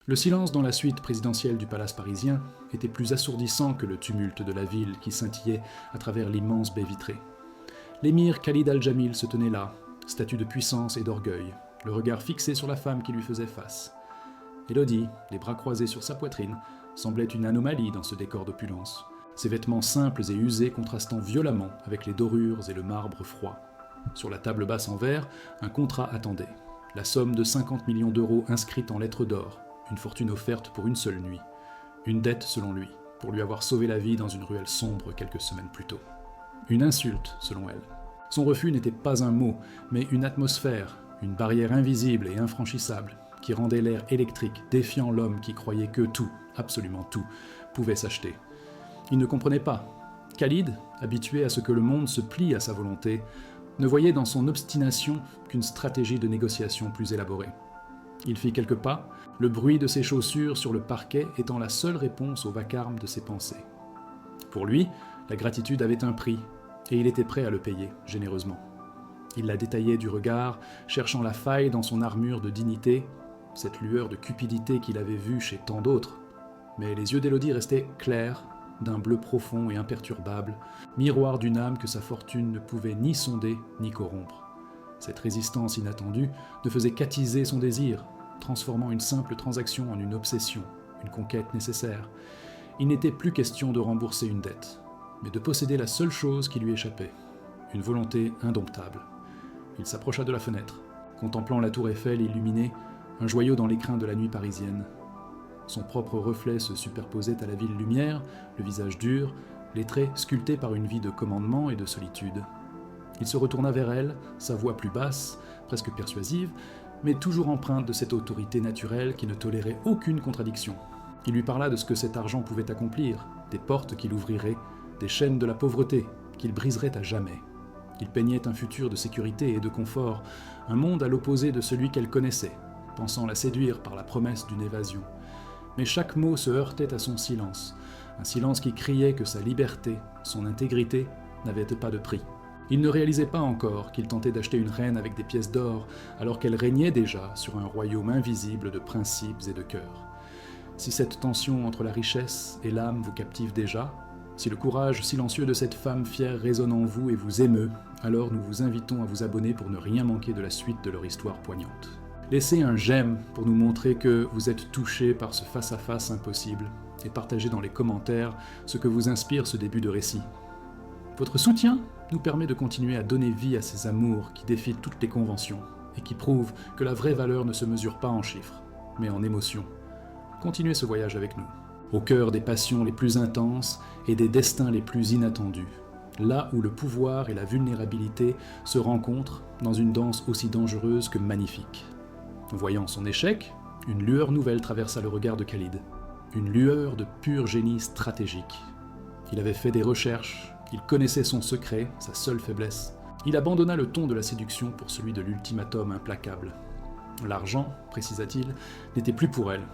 Le silence dans la suite présidentielle du palace parisien était plus assourdissant que le tumulte de la ville qui scintillait à travers l'immense baie vitrée. L'émir Khalid al-Jamil se tenait là, statue de puissance et d'orgueil, le regard fixé sur la femme qui lui faisait face. Élodie, les bras croisés sur sa poitrine, semblait une anomalie dans ce décor d'opulence, ses vêtements simples et usés contrastant violemment avec les dorures et le marbre froid. Sur la table basse en verre, un contrat attendait, la somme de 50 millions d'euros inscrite en lettres d'or, une fortune offerte pour une seule nuit. Une dette, selon lui, pour lui avoir sauvé la vie dans une ruelle sombre quelques semaines plus tôt. Une insulte, selon elle. Son refus n'était pas un mot, mais une atmosphère, une barrière invisible et infranchissable, qui rendait l'air électrique, défiant l'homme qui croyait que tout, absolument tout, pouvait s'acheter. Il ne comprenait pas. Khalid, habitué à ce que le monde se plie à sa volonté, ne voyait dans son obstination qu'une stratégie de négociation plus élaborée. Il fit quelques pas, le bruit de ses chaussures sur le parquet étant la seule réponse au vacarme de ses pensées. Pour lui, la gratitude avait un prix, et il était prêt à le payer, généreusement. Il la détaillait du regard, cherchant la faille dans son armure de dignité, cette lueur de cupidité qu'il avait vue chez tant d'autres. Mais les yeux d'Élodie restaient clairs, d'un bleu profond et imperturbable, miroir d'une âme que sa fortune ne pouvait ni sonder ni corrompre. Cette résistance inattendue ne faisait qu'attiser son désir, transformant une simple transaction en une obsession, une conquête nécessaire. Il n'était plus question de rembourser une dette, mais de posséder la seule chose qui lui échappait, une volonté indomptable. Il s'approcha de la fenêtre, contemplant la tour Eiffel illuminée, un joyau dans l'écrin de la nuit parisienne. Son propre reflet se superposait à la ville lumière, le visage dur, les traits sculptés par une vie de commandement et de solitude. Il se retourna vers elle, sa voix plus basse, presque persuasive, mais toujours empreinte de cette autorité naturelle qui ne tolérait aucune contradiction. Il lui parla de ce que cet argent pouvait accomplir, des portes qu'il ouvrirait, des chaînes de la pauvreté qu'il briserait à jamais. Il peignait un futur de sécurité et de confort, un monde à l'opposé de celui qu'elle connaissait, pensant la séduire par la promesse d'une évasion. Mais chaque mot se heurtait à son silence, un silence qui criait que sa liberté, son intégrité, n'avaient pas de prix. Il ne réalisait pas encore qu'il tentait d'acheter une reine avec des pièces d'or, alors qu'elle régnait déjà sur un royaume invisible de principes et de cœurs. Si cette tension entre la richesse et l'âme vous captive déjà, si le courage silencieux de cette femme fière résonne en vous et vous émeut, alors nous vous invitons à vous abonner pour ne rien manquer de la suite de leur histoire poignante. Laissez un j'aime pour nous montrer que vous êtes touchés par ce face-à-face impossible, et partagez dans les commentaires ce que vous inspire ce début de récit. Votre soutien nous permet de continuer à donner vie à ces amours qui défient toutes les conventions et qui prouvent que la vraie valeur ne se mesure pas en chiffres, mais en émotions. Continuez ce voyage avec nous, au cœur des passions les plus intenses et des destins les plus inattendus, là où le pouvoir et la vulnérabilité se rencontrent dans une danse aussi dangereuse que magnifique. Voyant son échec, une lueur nouvelle traversa le regard de Khalid, une lueur de pur génie stratégique. Il avait fait des recherches, il connaissait son secret, sa seule faiblesse. Il abandonna le ton de la séduction pour celui de l'ultimatum implacable. L'argent, précisa-t-il, n'était plus pour elle.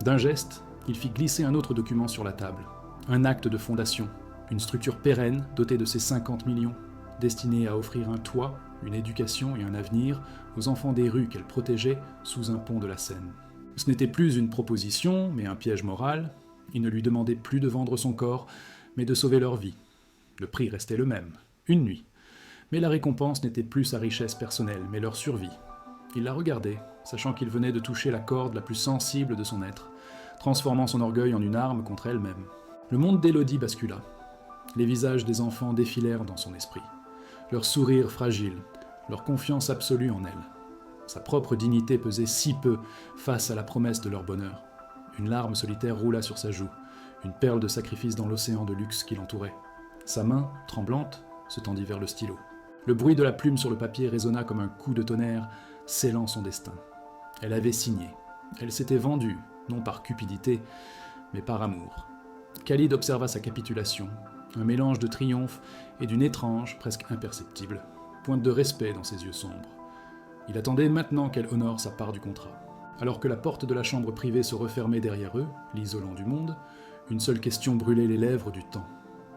D'un geste, il fit glisser un autre document sur la table. Un acte de fondation, une structure pérenne dotée de ses 50 millions, destinée à offrir un toit, une éducation et un avenir aux enfants des rues qu'elle protégeait sous un pont de la Seine. Ce n'était plus une proposition, mais un piège moral. Il ne lui demandait plus de vendre son corps, mais de sauver leur vie. Le prix restait le même, une nuit. Mais la récompense n'était plus sa richesse personnelle, mais leur survie. Il la regardait, sachant qu'il venait de toucher la corde la plus sensible de son être, transformant son orgueil en une arme contre elle-même. Le monde d'Élodie bascula. Les visages des enfants défilèrent dans son esprit. Leur sourire fragile, leur confiance absolue en elle. Sa propre dignité pesait si peu face à la promesse de leur bonheur. Une larme solitaire roula sur sa joue, une perle de sacrifice dans l'océan de luxe qui l'entourait. Sa main, tremblante, se tendit vers le stylo. Le bruit de la plume sur le papier résonna comme un coup de tonnerre, scellant son destin. Elle avait signé. Elle s'était vendue, non par cupidité, mais par amour. Khalid observa sa capitulation, un mélange de triomphe et d'une étrange, presque imperceptible, pointe de respect dans ses yeux sombres. Il attendait maintenant qu'elle honore sa part du contrat. Alors que la porte de la chambre privée se refermait derrière eux, l'isolant du monde, une seule question brûlait les lèvres du temps.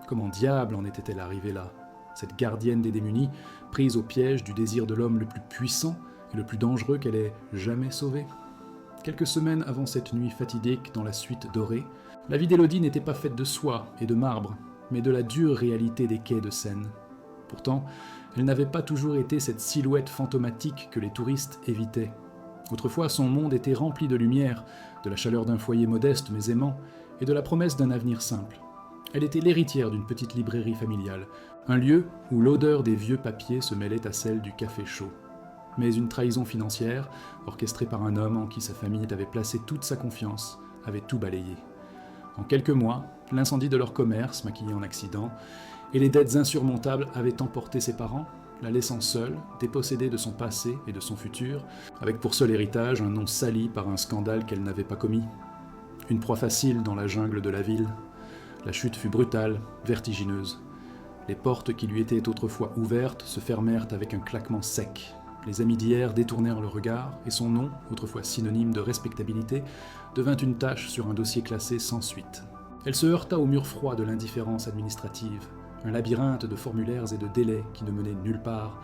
Comment diable en était-elle arrivée là, cette gardienne des démunis, prise au piège du désir de l'homme le plus puissant et le plus dangereux qu'elle ait jamais sauvé? Quelques semaines avant cette nuit fatidique dans la suite dorée, la vie d'Élodie n'était pas faite de soie et de marbre, mais de la dure réalité des quais de Seine. Pourtant, elle n'avait pas toujours été cette silhouette fantomatique que les touristes évitaient. Autrefois, son monde était rempli de lumière, de la chaleur d'un foyer modeste mais aimant, et de la promesse d'un avenir simple. Elle était l'héritière d'une petite librairie familiale, un lieu où l'odeur des vieux papiers se mêlait à celle du café chaud. Mais une trahison financière, orchestrée par un homme en qui sa famille avait placé toute sa confiance, avait tout balayé. En quelques mois, l'incendie de leur commerce, maquillé en accident, et les dettes insurmontables avaient emporté ses parents, la laissant seule, dépossédée de son passé et de son futur, avec pour seul héritage un nom sali par un scandale qu'elle n'avait pas commis. Une proie facile dans la jungle de la ville. La chute fut brutale, vertigineuse. Les portes qui lui étaient autrefois ouvertes se fermèrent avec un claquement sec. Les amis d'hier détournèrent le regard, et son nom, autrefois synonyme de respectabilité, devint une tache sur un dossier classé sans suite. Elle se heurta au mur froid de l'indifférence administrative, un labyrinthe de formulaires et de délais qui ne menaient nulle part.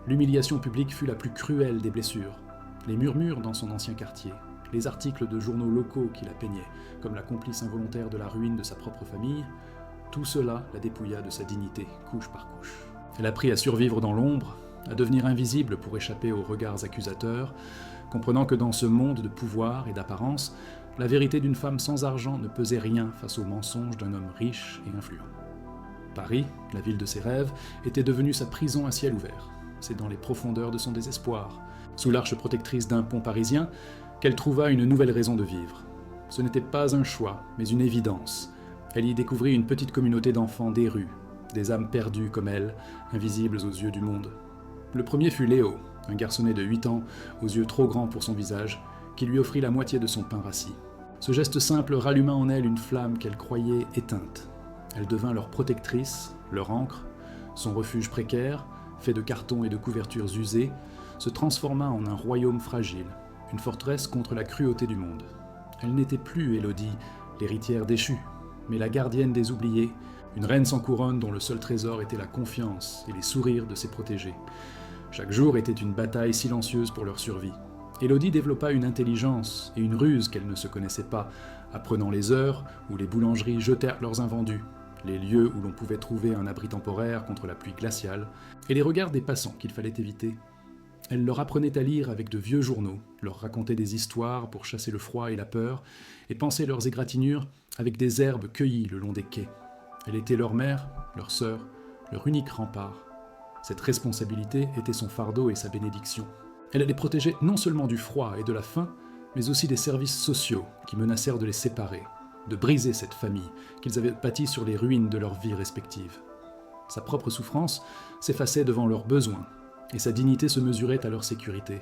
L'humiliation publique fut la plus cruelle des blessures. Les murmures dans son ancien quartier, les articles de journaux locaux qui la peignaient, comme la complice involontaire de la ruine de sa propre famille, tout cela la dépouilla de sa dignité, couche par couche. Elle apprit à survivre dans l'ombre, à devenir invisible pour échapper aux regards accusateurs, comprenant que dans ce monde de pouvoir et d'apparence, la vérité d'une femme sans argent ne pesait rien face aux mensonges d'un homme riche et influent. Paris, la ville de ses rêves, était devenue sa prison à ciel ouvert. C'est dans les profondeurs de son désespoir, sous l'arche protectrice d'un pont parisien, qu'elle trouva une nouvelle raison de vivre. Ce n'était pas un choix, mais une évidence. Elle y découvrit une petite communauté d'enfants des rues, des âmes perdues comme elle, invisibles aux yeux du monde. Le premier fut Léo, un garçonnet de 8 ans, aux yeux trop grands pour son visage, qui lui offrit la moitié de son pain rassis. Ce geste simple ralluma en elle une flamme qu'elle croyait éteinte. Elle devint leur protectrice, leur ancre. Son refuge précaire, fait de cartons et de couvertures usées, se transforma en un royaume fragile, une forteresse contre la cruauté du monde. Elle n'était plus Élodie, l'héritière déchue, mais la gardienne des oubliés, une reine sans couronne dont le seul trésor était la confiance et les sourires de ses protégés. Chaque jour était une bataille silencieuse pour leur survie. Élodie développa une intelligence et une ruse qu'elle ne se connaissait pas, apprenant les heures où les boulangeries jetèrent leurs invendus, les lieux où l'on pouvait trouver un abri temporaire contre la pluie glaciale, et les regards des passants qu'il fallait éviter. Elle leur apprenait à lire avec de vieux journaux, leur racontait des histoires pour chasser le froid et la peur, et panser leurs égratignures avec des herbes cueillies le long des quais. Elle était leur mère, leur sœur, leur unique rempart. Cette responsabilité était son fardeau et sa bénédiction. Elle les protégeait non seulement du froid et de la faim, mais aussi des services sociaux qui menacèrent de les séparer, de briser cette famille qu'ils avaient bâtie sur les ruines de leurs vies respectives. Sa propre souffrance s'effaçait devant leurs besoins, et sa dignité se mesurait à leur sécurité.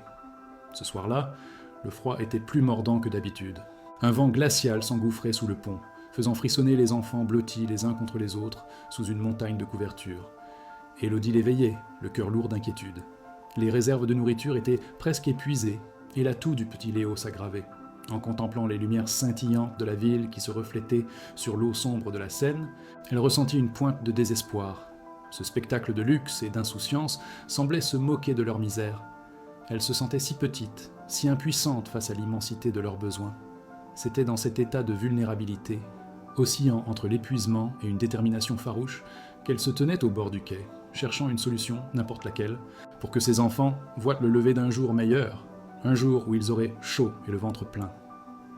Ce soir-là, le froid était plus mordant que d'habitude. Un vent glacial s'engouffrait sous le pont, faisant frissonner les enfants blottis les uns contre les autres sous une montagne de couvertures. Élodie les veillait, le cœur lourd d'inquiétude. Les réserves de nourriture étaient presque épuisées, et l'atout du petit Léo s'aggravait. En contemplant les lumières scintillantes de la ville qui se reflétaient sur l'eau sombre de la Seine, elle ressentit une pointe de désespoir. Ce spectacle de luxe et d'insouciance semblait se moquer de leur misère. Elle se sentait si petite, si impuissante face à l'immensité de leurs besoins. C'était dans cet état de vulnérabilité, oscillant entre l'épuisement et une détermination farouche, qu'elle se tenait au bord du quai, cherchant une solution, n'importe laquelle, pour que ses enfants voient le lever d'un jour meilleur, un jour où ils auraient chaud et le ventre plein.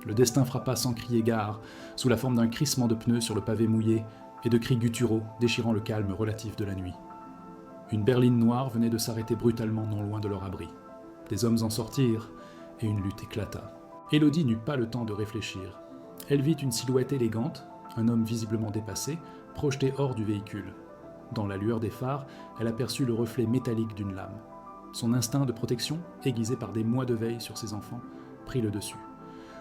Le destin frappa sans crier gare, sous la forme d'un crissement de pneus sur le pavé mouillé et de cris gutturaux déchirant le calme relatif de la nuit. Une berline noire venait de s'arrêter brutalement non loin de leur abri. Des hommes en sortirent, et une lutte éclata. Élodie n'eut pas le temps de réfléchir. Elle vit une silhouette élégante, un homme visiblement dépassé, projeté hors du véhicule. Dans la lueur des phares, elle aperçut le reflet métallique d'une lame. Son instinct de protection, aiguisé par des mois de veille sur ses enfants, prit le dessus.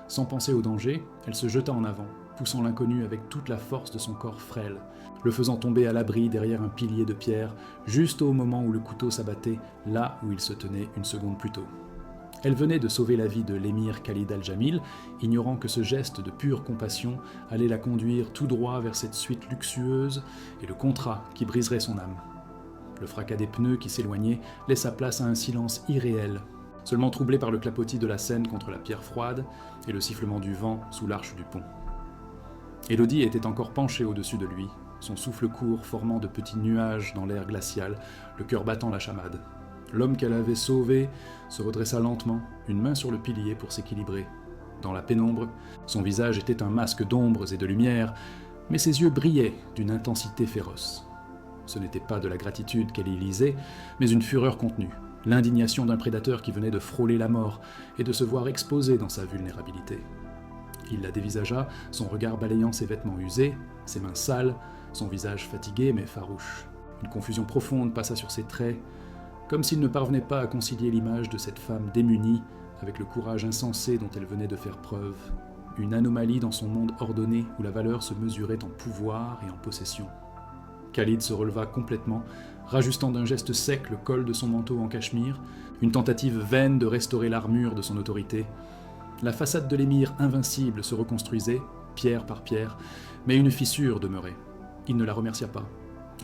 Sans penser au danger, elle se jeta en avant, poussant l'inconnu avec toute la force de son corps frêle, le faisant tomber à l'abri derrière un pilier de pierre, juste au moment où le couteau s'abattait, là où il se tenait une seconde plus tôt. Elle venait de sauver la vie de l'émir Khalid al-Jamil, ignorant que ce geste de pure compassion allait la conduire tout droit vers cette suite luxueuse et le contrat qui briserait son âme. Le fracas des pneus qui s'éloignaient laissa place à un silence irréel. seulement troublé par le clapotis de la Seine contre la pierre froide et le sifflement du vent sous l'arche du pont. Élodie était encore penchée au-dessus de lui, son souffle court formant de petits nuages dans l'air glacial, le cœur battant la chamade. L'homme qu'elle avait sauvé se redressa lentement, une main sur le pilier pour s'équilibrer. Dans la pénombre, son visage était un masque d'ombres et de lumière, mais ses yeux brillaient d'une intensité féroce. Ce n'était pas de la gratitude qu'elle y lisait, mais une fureur contenue, l'indignation d'un prédateur qui venait de frôler la mort et de se voir exposé dans sa vulnérabilité. Il la dévisagea, son regard balayant ses vêtements usés, ses mains sales, son visage fatigué mais farouche. Une confusion profonde passa sur ses traits, comme s'il ne parvenait pas à concilier l'image de cette femme démunie avec le courage insensé dont elle venait de faire preuve, une anomalie dans son monde ordonné où la valeur se mesurait en pouvoir et en possession. Khalid se releva complètement, rajustant d'un geste sec le col de son manteau en cachemire, une tentative vaine de restaurer l'armure de son autorité. La façade de l'émir invincible se reconstruisait, pierre par pierre, mais une fissure demeurait. Il ne la remercia pas.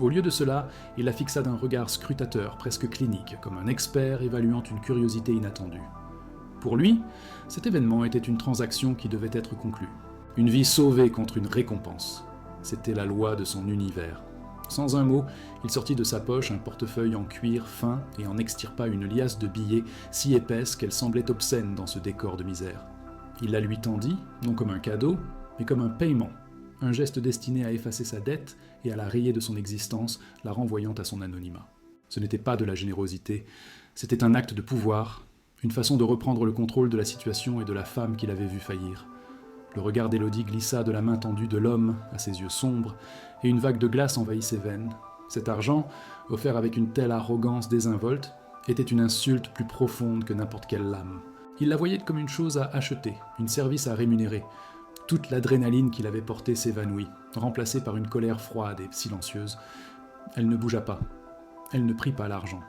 Au lieu de cela, il la fixa d'un regard scrutateur, presque clinique, comme un expert évaluant une curiosité inattendue. Pour lui, cet événement était une transaction qui devait être conclue. Une vie sauvée contre une récompense. C'était la loi de son univers. Sans un mot, il sortit de sa poche un portefeuille en cuir fin et en extirpa une liasse de billets si épaisse qu'elle semblait obscène dans ce décor de misère. Il la lui tendit, non comme un cadeau, mais comme un paiement, un geste destiné à effacer sa dette et à la rayer de son existence, la renvoyant à son anonymat. Ce n'était pas de la générosité, c'était un acte de pouvoir, une façon de reprendre le contrôle de la situation et de la femme qu'il avait vue faillir. Le regard d'Élodie glissa de la main tendue de l'homme à ses yeux sombres, et une vague de glace envahit ses veines. Cet argent, offert avec une telle arrogance désinvolte, était une insulte plus profonde que n'importe quelle lame. Il la voyait comme une chose à acheter, une service à rémunérer. Toute l'adrénaline qu'il avait portée s'évanouit, remplacée par une colère froide et silencieuse. Elle ne bougea pas. Elle ne prit pas l'argent.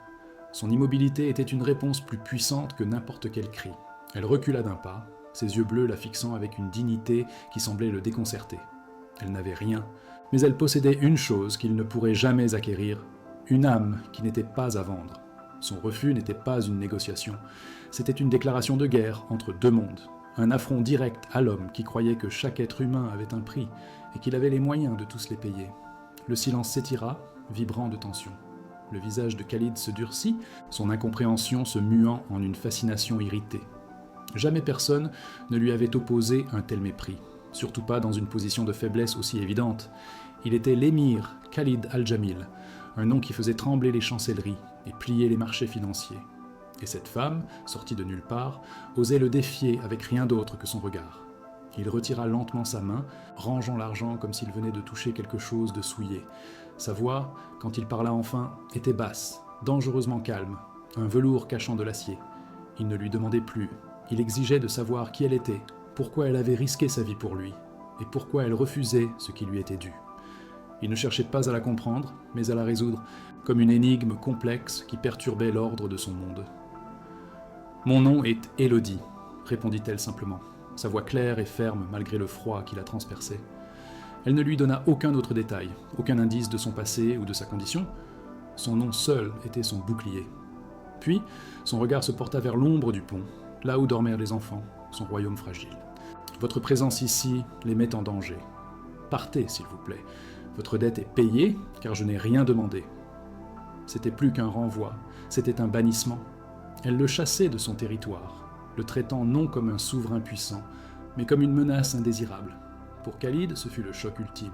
Son immobilité était une réponse plus puissante que n'importe quel cri. Elle recula d'un pas, ses yeux bleus la fixant avec une dignité qui semblait le déconcerter. Elle n'avait rien, mais elle possédait une chose qu'il ne pourrait jamais acquérir, une âme qui n'était pas à vendre. Son refus n'était pas une négociation, c'était une déclaration de guerre entre deux mondes, un affront direct à l'homme qui croyait que chaque être humain avait un prix et qu'il avait les moyens de tous les payer. Le silence s'étira, vibrant de tension. Le visage de Khalid se durcit, son incompréhension se muant en une fascination irritée. Jamais personne ne lui avait opposé un tel mépris, surtout pas dans une position de faiblesse aussi évidente. Il était l'émir Khalid Al-Jamil, un nom qui faisait trembler les chancelleries et plier les marchés financiers. Et cette femme, sortie de nulle part, osait le défier avec rien d'autre que son regard. Il retira lentement sa main, rangeant l'argent comme s'il venait de toucher quelque chose de souillé. Sa voix, quand il parla enfin, était basse, dangereusement calme, un velours cachant de l'acier. Il ne lui demandait plus, il exigeait de savoir qui elle était, pourquoi elle avait risqué sa vie pour lui, et pourquoi elle refusait ce qui lui était dû. Il ne cherchait pas à la comprendre, mais à la résoudre, comme une énigme complexe qui perturbait l'ordre de son monde. « Mon nom est Élodie », répondit-elle simplement, sa voix claire et ferme malgré le froid qui la transperçait. Elle ne lui donna aucun autre détail, aucun indice de son passé ou de sa condition. Son nom seul était son bouclier. Puis, son regard se porta vers l'ombre du pont, là où dormaient les enfants, son royaume fragile. « Votre présence ici les met en danger. Partez, s'il vous plaît. Votre dette est payée, car je n'ai rien demandé. » C'était plus qu'un renvoi, c'était un bannissement. Elle le chassait de son territoire, le traitant non comme un souverain puissant, mais comme une menace indésirable. Pour Khalid, ce fut le choc ultime.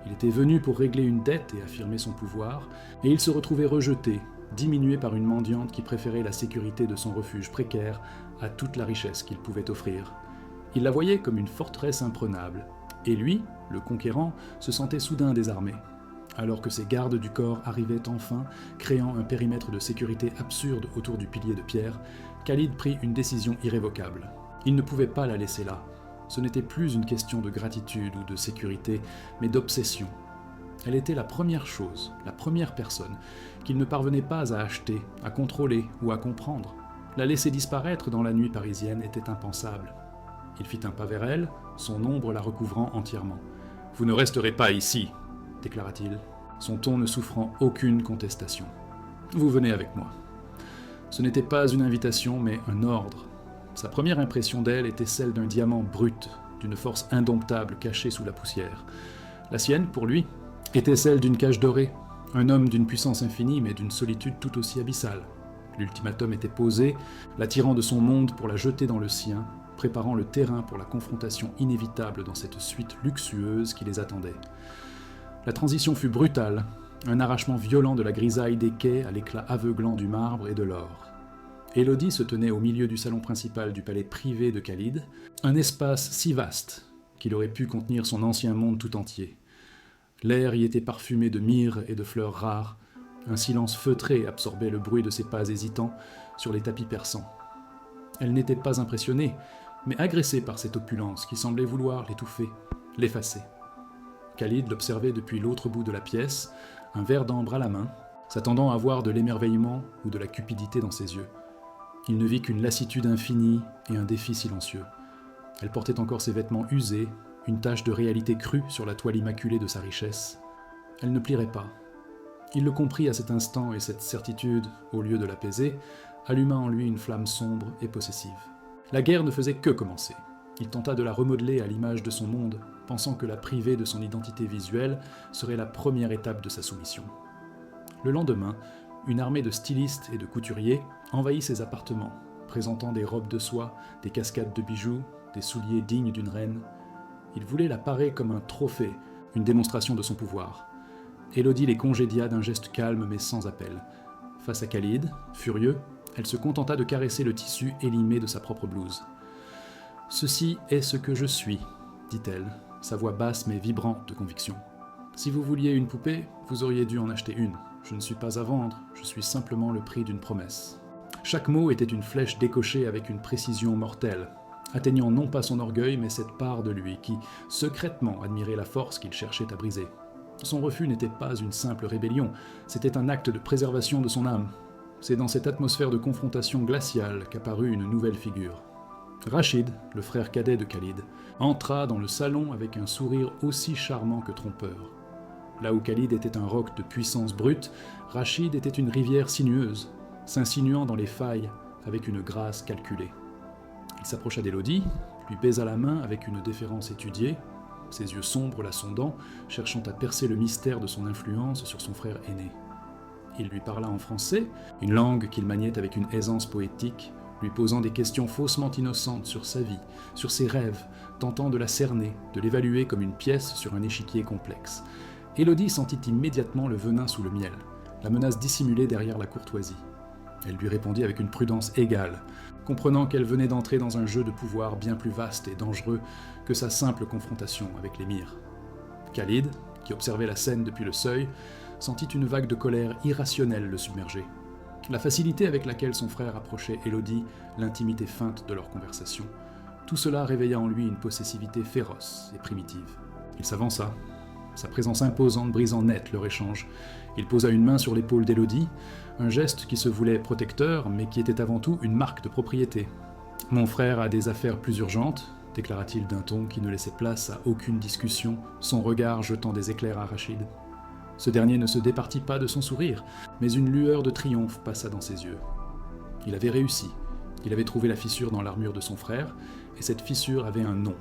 Il était venu pour régler une dette et affirmer son pouvoir, et il se retrouvait rejeté, diminué par une mendiante qui préférait la sécurité de son refuge précaire à toute la richesse qu'il pouvait offrir. Il la voyait comme une forteresse imprenable, et lui, le conquérant, se sentait soudain désarmé. Alors que ses gardes du corps arrivaient enfin, créant un périmètre de sécurité absurde autour du pilier de pierre, Khalid prit une décision irrévocable. Il ne pouvait pas la laisser là. Ce n'était plus une question de gratitude ou de sécurité, mais d'obsession. Elle était la première chose, la première personne, qu'il ne parvenait pas à acheter, à contrôler ou à comprendre. La laisser disparaître dans la nuit parisienne était impensable. Il fit un pas vers elle, son ombre la recouvrant entièrement. « Vous ne resterez pas ici !» déclara-t-il, son ton ne souffrant aucune contestation. « Vous venez avec moi. » Ce n'était pas une invitation, mais un ordre. Sa première impression d'elle était celle d'un diamant brut, d'une force indomptable cachée sous la poussière. La sienne, pour lui, était celle d'une cage dorée, un homme d'une puissance infinie mais d'une solitude tout aussi abyssale. L'ultimatum était posé, l'attirant de son monde pour la jeter dans le sien, préparant le terrain pour la confrontation inévitable dans cette suite luxueuse qui les attendait. La transition fut brutale, un arrachement violent de la grisaille des quais à l'éclat aveuglant du marbre et de l'or. Élodie se tenait au milieu du salon principal du palais privé de Khalid, un espace si vaste qu'il aurait pu contenir son ancien monde tout entier. L'air y était parfumé de myrrhe et de fleurs rares, un silence feutré absorbait le bruit de ses pas hésitants sur les tapis persans. Elle n'était pas impressionnée, mais agressée par cette opulence qui semblait vouloir l'étouffer, l'effacer. Khalid l'observait depuis l'autre bout de la pièce, un verre d'ambre à la main, s'attendant à voir de l'émerveillement ou de la cupidité dans ses yeux. Il ne vit qu'une lassitude infinie et un défi silencieux. Elle portait encore ses vêtements usés, une tache de réalité crue sur la toile immaculée de sa richesse. Elle ne plierait pas. Il le comprit à cet instant et cette certitude, au lieu de l'apaiser, alluma en lui une flamme sombre et possessive. La guerre ne faisait que commencer. Il tenta de la remodeler à l'image de son monde, pensant que la priver de son identité visuelle serait la première étape de sa soumission. Le lendemain, une armée de stylistes et de couturiers envahit ses appartements, présentant des robes de soie, des cascades de bijoux, des souliers dignes d'une reine. Il voulait la parer comme un trophée, une démonstration de son pouvoir. Élodie les congédia d'un geste calme mais sans appel. Face à Khalid, furieux, elle se contenta de caresser le tissu élimé de sa propre blouse. « Ceci est ce que je suis », dit-elle, sa voix basse mais vibrante de conviction. « Si vous vouliez une poupée, vous auriez dû en acheter une. Je ne suis pas à vendre, je suis simplement le prix d'une promesse. » Chaque mot était une flèche décochée avec une précision mortelle, atteignant non pas son orgueil, mais cette part de lui qui, secrètement, admirait la force qu'il cherchait à briser. Son refus n'était pas une simple rébellion, c'était un acte de préservation de son âme. C'est dans cette atmosphère de confrontation glaciale qu'apparut une nouvelle figure. Rachid, le frère cadet de Khalid, entra dans le salon avec un sourire aussi charmant que trompeur. Là où Khalid était un roc de puissance brute, Rachid était une rivière sinueuse, s'insinuant dans les failles avec une grâce calculée. Il s'approcha d'Élodie, lui baisa la main avec une déférence étudiée, ses yeux sombres la sondant, cherchant à percer le mystère de son influence sur son frère aîné. Il lui parla en français, une langue qu'il maniait avec une aisance poétique, lui posant des questions faussement innocentes sur sa vie, sur ses rêves, tentant de la cerner, de l'évaluer comme une pièce sur un échiquier complexe. Élodie sentit immédiatement le venin sous le miel, la menace dissimulée derrière la courtoisie. Elle lui répondit avec une prudence égale, comprenant qu'elle venait d'entrer dans un jeu de pouvoir bien plus vaste et dangereux que sa simple confrontation avec l'émir. Khalid, qui observait la scène depuis le seuil, sentit une vague de colère irrationnelle le submerger. La facilité avec laquelle son frère approchait Élodie, l'intimité feinte de leur conversation, tout cela réveilla en lui une possessivité féroce et primitive. Il s'avança, sa présence imposante brisant net leur échange. Il posa une main sur l'épaule d'Élodie, un geste qui se voulait protecteur, mais qui était avant tout une marque de propriété. « Mon frère a des affaires plus urgentes », déclara-t-il d'un ton qui ne laissait place à aucune discussion, son regard jetant des éclairs à Rachid. Ce dernier ne se départit pas de son sourire, mais une lueur de triomphe passa dans ses yeux. Il avait réussi. Il avait trouvé la fissure dans l'armure de son frère, et cette fissure avait un nom.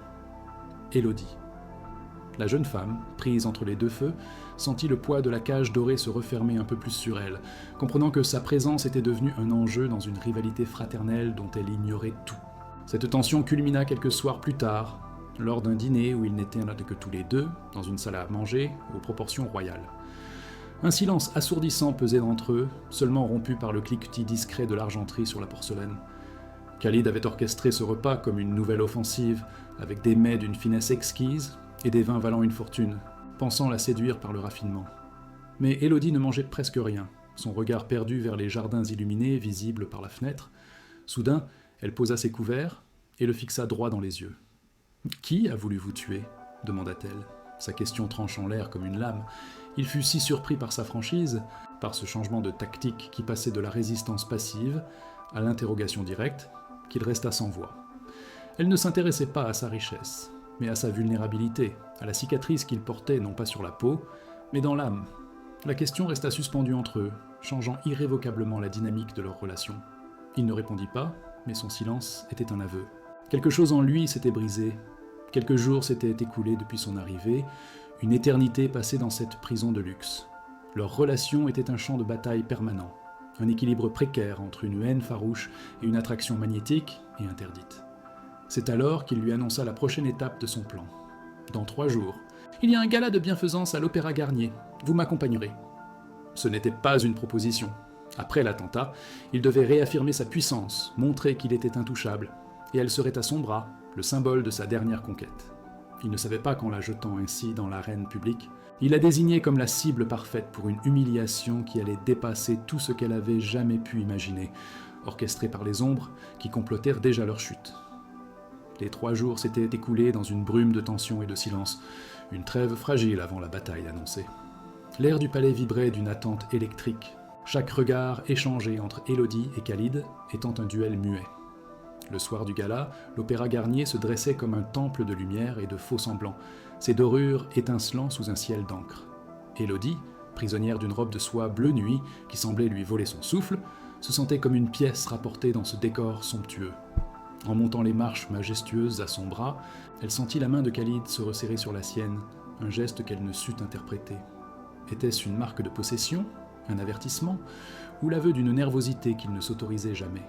Élodie. La jeune femme, prise entre les deux feux, sentit le poids de la cage dorée se refermer un peu plus sur elle, comprenant que sa présence était devenue un enjeu dans une rivalité fraternelle dont elle ignorait tout. Cette tension culmina quelques soirs plus tard, lors d'un dîner où ils n'étaient que tous les deux, dans une salle à manger, aux proportions royales. Un silence assourdissant pesait entre eux, seulement rompu par le cliquetis discret de l'argenterie sur la porcelaine. Khalid avait orchestré ce repas comme une nouvelle offensive, avec des mets d'une finesse exquise et des vins valant une fortune, pensant la séduire par le raffinement. Mais Élodie ne mangeait presque rien, son regard perdu vers les jardins illuminés, visibles par la fenêtre. Soudain, elle posa ses couverts et le fixa droit dans les yeux. « Qui a voulu vous tuer ?» demanda-t-elle. Sa question tranchant l'air comme une lame. Il fut si surpris par sa franchise, par ce changement de tactique qui passait de la résistance passive à l'interrogation directe, qu'il resta sans voix. Elle ne s'intéressait pas à sa richesse, mais à sa vulnérabilité, à la cicatrice qu'il portait non pas sur la peau, mais dans l'âme. La question resta suspendue entre eux, changeant irrévocablement la dynamique de leur relation. Il ne répondit pas, mais son silence était un aveu. Quelque chose en lui s'était brisé. Quelques jours s'étaient écoulés depuis son arrivée, une éternité passée dans cette prison de luxe. Leur relation était un champ de bataille permanent, un équilibre précaire entre une haine farouche et une attraction magnétique et interdite. C'est alors qu'il lui annonça la prochaine étape de son plan. Dans 3 jours, il y a un gala de bienfaisance à l'Opéra Garnier. Vous m'accompagnerez. Ce n'était pas une proposition. Après l'attentat, il devait réaffirmer sa puissance, montrer qu'il était intouchable, et elle serait à son bras, le symbole de sa dernière conquête. Il ne savait pas qu'en la jetant ainsi dans l'arène publique, il la désignait comme la cible parfaite pour une humiliation qui allait dépasser tout ce qu'elle avait jamais pu imaginer, orchestrée par les ombres qui complotèrent déjà leur chute. Les 3 jours s'étaient écoulés dans une brume de tension et de silence, une trêve fragile avant la bataille annoncée. L'air du palais vibrait d'une attente électrique, chaque regard échangé entre Élodie et Khalid étant un duel muet. Le soir du gala, l'Opéra Garnier se dressait comme un temple de lumière et de faux semblants, ses dorures étincelant sous un ciel d'encre. Élodie, prisonnière d'une robe de soie bleu nuit qui semblait lui voler son souffle, se sentait comme une pièce rapportée dans ce décor somptueux. En montant les marches majestueuses à son bras, elle sentit la main de Khalid se resserrer sur la sienne, un geste qu'elle ne sut interpréter. Était-ce une marque de possession, un avertissement, ou l'aveu d'une nervosité qu'il ne s'autorisait jamais ?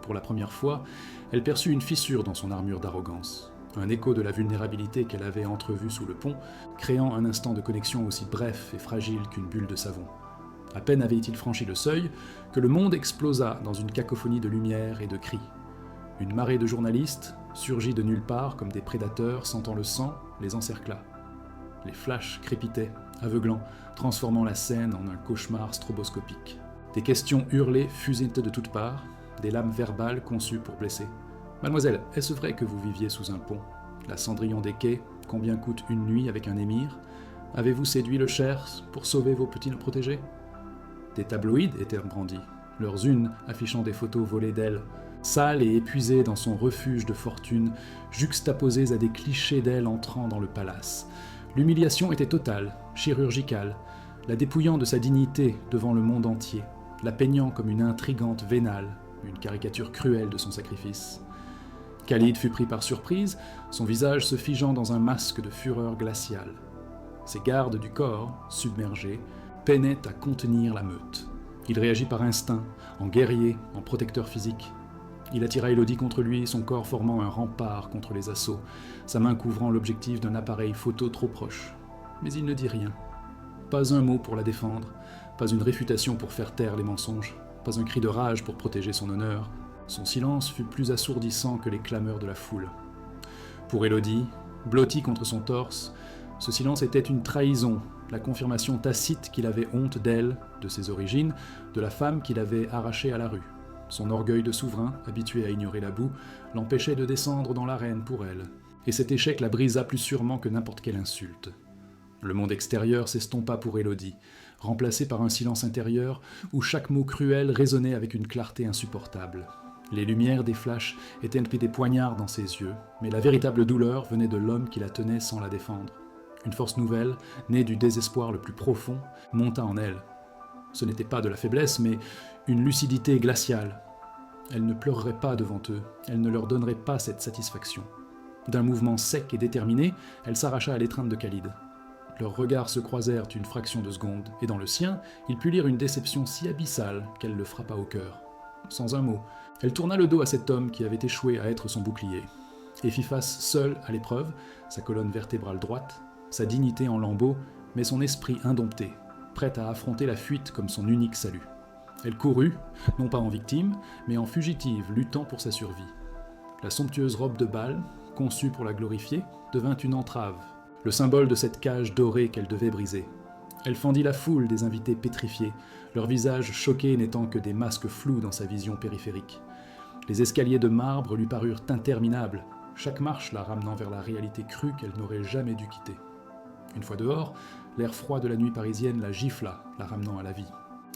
Pour la première fois, elle perçut une fissure dans son armure d'arrogance, un écho de la vulnérabilité qu'elle avait entrevue sous le pont, créant un instant de connexion aussi bref et fragile qu'une bulle de savon. À peine avait-il franchi le seuil que le monde explosa dans une cacophonie de lumière et de cris. Une marée de journalistes, surgis de nulle part comme des prédateurs sentant le sang, les encercla. Les flashs crépitaient, aveuglants, transformant la scène en un cauchemar stroboscopique. Des questions hurlées fusaient de toutes parts, des lames verbales conçues pour blesser. « Mademoiselle, est-ce vrai que vous viviez sous un pont ? La Cendrillon des quais, combien coûte une nuit avec un émir ? Avez-vous séduit le Cher pour sauver vos petits protégés ?» Des tabloïds étaient brandis, leurs unes affichant des photos volées d'elle, sales et épuisées dans son refuge de fortune, juxtaposées à des clichés d'elle entrant dans le palace. L'humiliation était totale, chirurgicale, la dépouillant de sa dignité devant le monde entier, la peignant comme une intrigante vénale, une caricature cruelle de son sacrifice. Khalid fut pris par surprise, son visage se figeant dans un masque de fureur glaciale. Ses gardes du corps, submergés, peinaient à contenir la meute. Il réagit par instinct, en guerrier, en protecteur physique. Il attira Élodie contre lui, son corps formant un rempart contre les assauts, sa main couvrant l'objectif d'un appareil photo trop proche. Mais il ne dit rien. Pas un mot pour la défendre, pas une réfutation pour faire taire les mensonges, pas un cri de rage pour protéger son honneur. Son silence fut plus assourdissant que les clameurs de la foule. Pour Élodie, blottie contre son torse, ce silence était une trahison, la confirmation tacite qu'il avait honte d'elle, de ses origines, de la femme qu'il avait arrachée à la rue. Son orgueil de souverain, habitué à ignorer la boue, l'empêchait de descendre dans l'arène pour elle, et cet échec la brisa plus sûrement que n'importe quelle insulte. Le monde extérieur s'estompa pour Élodie, remplacé par un silence intérieur où chaque mot cruel résonnait avec une clarté insupportable. Les lumières des flashs étaient des poignards dans ses yeux, mais la véritable douleur venait de l'homme qui la tenait sans la défendre. Une force nouvelle, née du désespoir le plus profond, monta en elle. Ce n'était pas de la faiblesse, mais une lucidité glaciale. Elle ne pleurerait pas devant eux, elle ne leur donnerait pas cette satisfaction. D'un mouvement sec et déterminé, elle s'arracha à l'étreinte de Khalid. Leurs regards se croisèrent une fraction de seconde, et dans le sien, il put lire une déception si abyssale qu'elle le frappa au cœur. Sans un mot, elle tourna le dos à cet homme qui avait échoué à être son bouclier, et fit face seul à l'épreuve, sa colonne vertébrale droite, sa dignité en lambeaux, mais son esprit indompté, prête à affronter la fuite comme son unique salut. Elle courut, non pas en victime, mais en fugitive luttant pour sa survie. La somptueuse robe de bal, conçue pour la glorifier, devint une entrave, le symbole de cette cage dorée qu'elle devait briser. Elle fendit la foule des invités pétrifiés, leurs visages choqués n'étant que des masques flous dans sa vision périphérique. Les escaliers de marbre lui parurent interminables, chaque marche la ramenant vers la réalité crue qu'elle n'aurait jamais dû quitter. Une fois dehors, l'air froid de la nuit parisienne la gifla, la ramenant à la vie.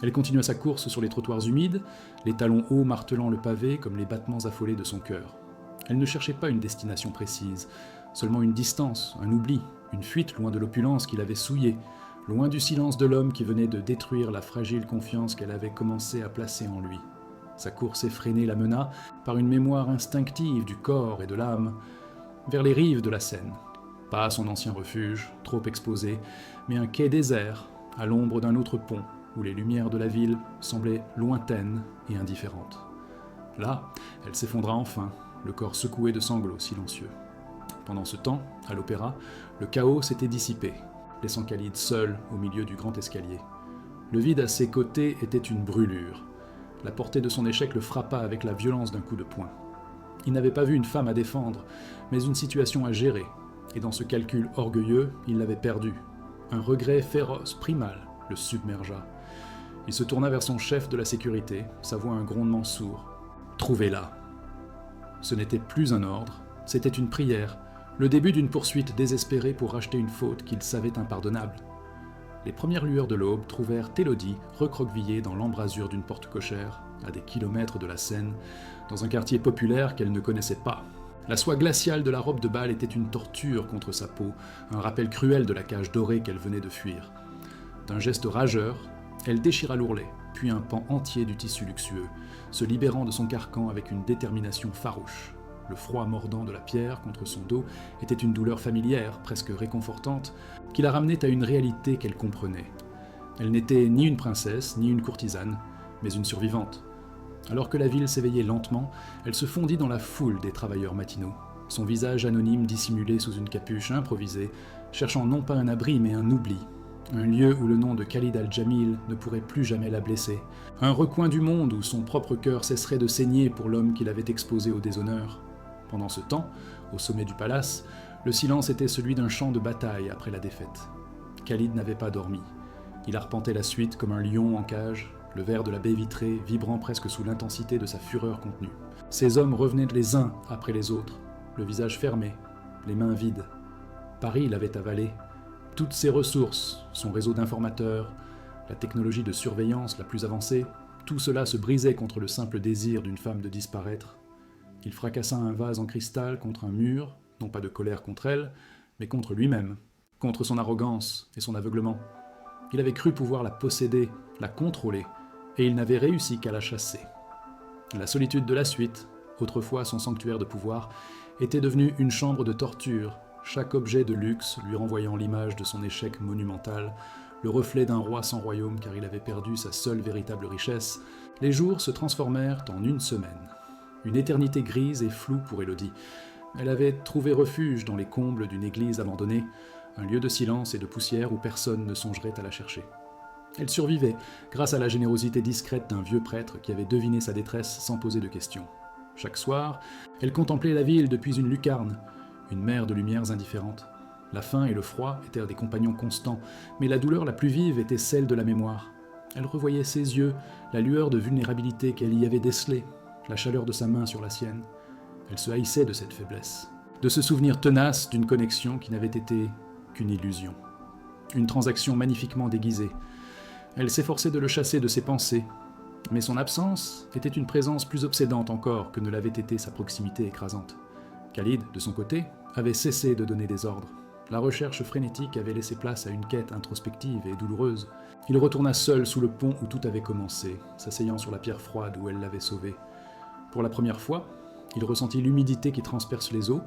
Elle continua sa course sur les trottoirs humides, les talons hauts martelant le pavé comme les battements affolés de son cœur. Elle ne cherchait pas une destination précise, seulement une distance, un oubli, une fuite loin de l'opulence qui l'avait souillée, loin du silence de l'homme qui venait de détruire la fragile confiance qu'elle avait commencé à placer en lui. Sa course effrénée la mena, par une mémoire instinctive du corps et de l'âme, vers les rives de la Seine. Pas son ancien refuge, trop exposé, mais un quai désert, à l'ombre d'un autre pont, où les lumières de la ville semblaient lointaines et indifférentes. Là, elle s'effondra enfin, le corps secoué de sanglots silencieux. Pendant ce temps, à l'opéra, le chaos s'était dissipé, laissant Khalid seul au milieu du grand escalier. Le vide à ses côtés était une brûlure. La portée de son échec le frappa avec la violence d'un coup de poing. Il n'avait pas vu une femme à défendre, mais une situation à gérer, et dans ce calcul orgueilleux, il l'avait perdue. Un regret féroce, primal, le submergea. Il se tourna vers son chef de la sécurité, sa voix un grondement sourd. « Trouvez-la !» Ce n'était plus un ordre, c'était une prière, le début d'une poursuite désespérée pour racheter une faute qu'il savait impardonnable. Les premières lueurs de l'aube trouvèrent Élodie recroquevillée dans l'embrasure d'une porte cochère, à des kilomètres de la Seine, dans un quartier populaire qu'elle ne connaissait pas. La soie glaciale de la robe de bal était une torture contre sa peau, un rappel cruel de la cage dorée qu'elle venait de fuir. D'un geste rageur, elle déchira l'ourlet, puis un pan entier du tissu luxueux, se libérant de son carcan avec une détermination farouche. Le froid mordant de la pierre contre son dos était une douleur familière, presque réconfortante, qui la ramenait à une réalité qu'elle comprenait. Elle n'était ni une princesse, ni une courtisane, mais une survivante. Alors que la ville s'éveillait lentement, elle se fondit dans la foule des travailleurs matinaux, son visage anonyme dissimulé sous une capuche improvisée, cherchant non pas un abri mais un oubli, un lieu où le nom de Khalid al-Jamil ne pourrait plus jamais la blesser, un recoin du monde où son propre cœur cesserait de saigner pour l'homme qui l'avait exposé au déshonneur. Pendant ce temps, au sommet du palace, le silence était celui d'un champ de bataille après la défaite. Khalid n'avait pas dormi. Il arpentait la suite comme un lion en cage, le verre de la baie vitrée vibrant presque sous l'intensité de sa fureur contenue. Ces hommes revenaient les uns après les autres, le visage fermé, les mains vides. Paris l'avait avalé. Toutes ses ressources, son réseau d'informateurs, la technologie de surveillance la plus avancée, tout cela se brisait contre le simple désir d'une femme de disparaître. Il fracassa un vase en cristal contre un mur, non pas de colère contre elle, mais contre lui-même, contre son arrogance et son aveuglement. Il avait cru pouvoir la posséder, la contrôler, et il n'avait réussi qu'à la chasser. La solitude de la suite, autrefois son sanctuaire de pouvoir, était devenue une chambre de torture, chaque objet de luxe lui renvoyant l'image de son échec monumental, le reflet d'un roi sans royaume car il avait perdu sa seule véritable richesse. Les jours se transformèrent en une semaine. Une éternité grise et floue pour Élodie. Elle avait trouvé refuge dans les combles d'une église abandonnée, un lieu de silence et de poussière où personne ne songerait à la chercher. Elle survivait grâce à la générosité discrète d'un vieux prêtre qui avait deviné sa détresse sans poser de questions. Chaque soir, elle contemplait la ville depuis une lucarne, une mer de lumières indifférentes. La faim et le froid étaient des compagnons constants, mais la douleur la plus vive était celle de la mémoire. Elle revoyait ses yeux, la lueur de vulnérabilité qu'elle y avait décelée, la chaleur de sa main sur la sienne. Elle se haïssait de cette faiblesse, de ce souvenir tenace d'une connexion qui n'avait été qu'une illusion. Une transaction magnifiquement déguisée. Elle s'efforçait de le chasser de ses pensées, mais son absence était une présence plus obsédante encore que ne l'avait été sa proximité écrasante. Khalid, de son côté, avait cessé de donner des ordres. La recherche frénétique avait laissé place à une quête introspective et douloureuse. Il retourna seul sous le pont où tout avait commencé, s'asseyant sur la pierre froide où elle l'avait sauvé. Pour la première fois, il ressentit l'humidité qui transperce les eaux,